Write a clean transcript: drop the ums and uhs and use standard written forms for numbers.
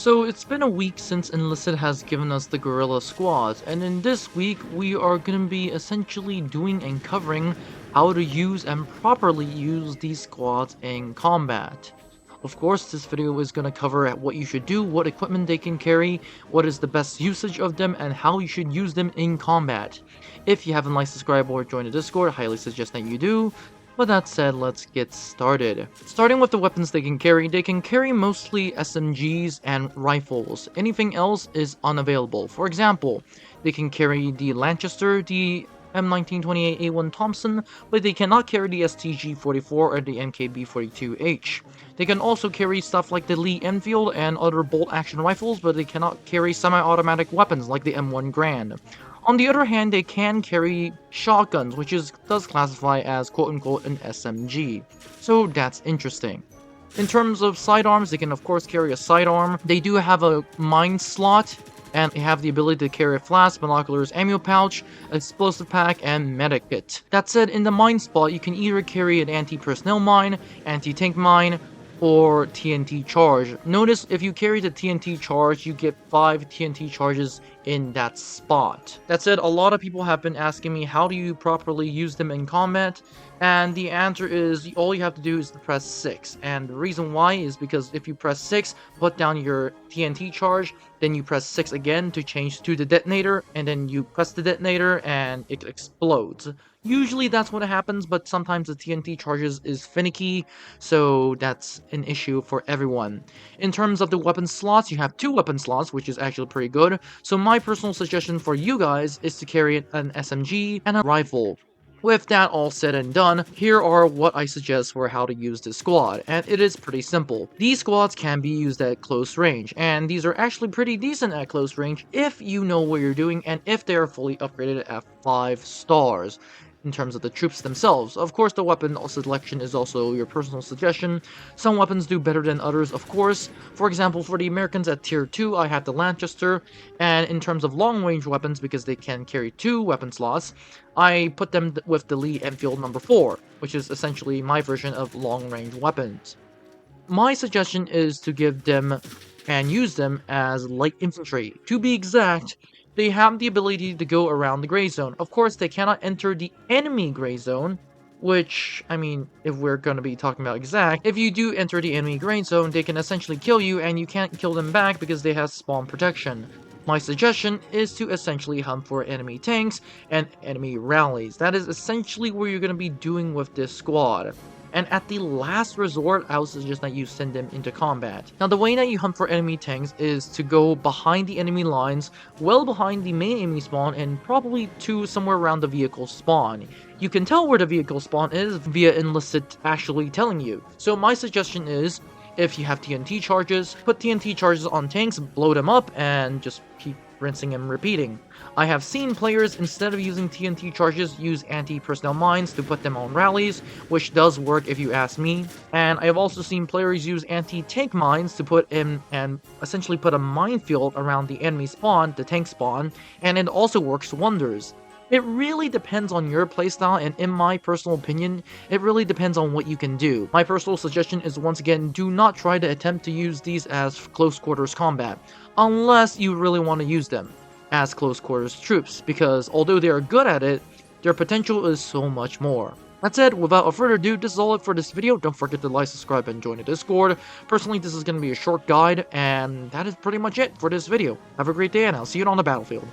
So it's been a week since Enlisted has given us the Guerrilla Squads, and in this week we are going to be essentially doing and covering how to use and properly use these squads in combat. Of course, this video is going to cover what you should do, what equipment they can carry, what is the best usage of them, and how you should use them in combat. If you haven't liked, subscribed, or joined the Discord, I highly suggest that you do. With that said, let's get started. Starting with the weapons they can carry mostly SMGs and rifles. Anything else is unavailable. For example, they can carry the Lanchester, the M1928A1 Thompson, but they cannot carry the STG-44 or the MKB-42H. They can also carry stuff like the Lee Enfield and other bolt-action rifles, but they cannot carry semi-automatic weapons like the M1 Garand. On the other hand, they can carry shotguns, which does classify as quote-unquote an SMG. So that's interesting. In terms of sidearms, they can of course carry a sidearm. They do have a mine slot, and they have the ability to carry a flask, binoculars, ammo pouch, explosive pack, and medic kit. That said, in the mine spot, you can either carry an anti-personnel mine, anti-tank mine, or TNT charge. Notice if you carry the TNT charge, you get 5 TNT charges in that spot. That said, a lot of people have been asking me how do you properly use them in combat, and the answer is all you have to do is to press 6. And the reason why is because if you press 6, put down your TNT charge, then you press 6 again to change to the detonator, and then you press the detonator and it explodes. Usually that's what happens, but sometimes the TNT charges is finicky, so that's an issue for everyone. In terms of the weapon slots, you have 2 weapon slots, which is actually pretty good. So my personal suggestion for you guys is to carry an SMG and a rifle. With that all said and done, here are what I suggest for how to use this squad, and it is pretty simple. These squads can be used at close range, and these are actually pretty decent at close range if you know what you're doing and if they are fully upgraded at 5 stars. In terms of the troops themselves. Of course, the weapon selection is also your personal suggestion. Some weapons do better than others, of course. For example, for the Americans at tier 2, I have the Lanchester, and in terms of long-range weapons, because they can carry 2 weapon slots, I put them with the Lee Enfield number 4, which is essentially my version of long-range weapons. My suggestion is to give them and use them as light infantry. To be exact, they have the ability to go around the gray zone. Of course, they cannot enter the enemy gray zone, which, I mean, if we're going to be talking about exact, if you do enter the enemy gray zone, they can essentially kill you, and you can't kill them back because they have spawn protection. My suggestion is to essentially hunt for enemy tanks and enemy rallies. That is essentially what you're going to be doing with this squad. And at the last resort, I would suggest that you send them into combat. Now, the way that you hunt for enemy tanks is to go behind the enemy lines, well behind the main enemy spawn, and probably to somewhere around the vehicle spawn. You can tell where the vehicle spawn is via Enlisted actually telling you. So my suggestion is, if you have TNT charges, put TNT charges on tanks, blow them up, and just keep rinsing and repeating. I have seen players, instead of using TNT charges, use anti-personnel mines to put them on rallies, which does work if you ask me. And I have also seen players use anti-tank mines to put in and essentially put a minefield around the enemy spawn, the tank spawn, and it also works wonders. It really depends on your playstyle, and in my personal opinion, it really depends on what you can do. My personal suggestion is, once again, do not try to attempt to use these as close quarters combat, unless you really want to use them as close quarters troops, because although they are good at it, their potential is so much more. That said, without further ado, this is all it for this video. Don't forget to like, subscribe, and join the Discord. Personally, this is going to be a short guide, and that is pretty much it for this video. Have a great day, and I'll see you on the battlefield.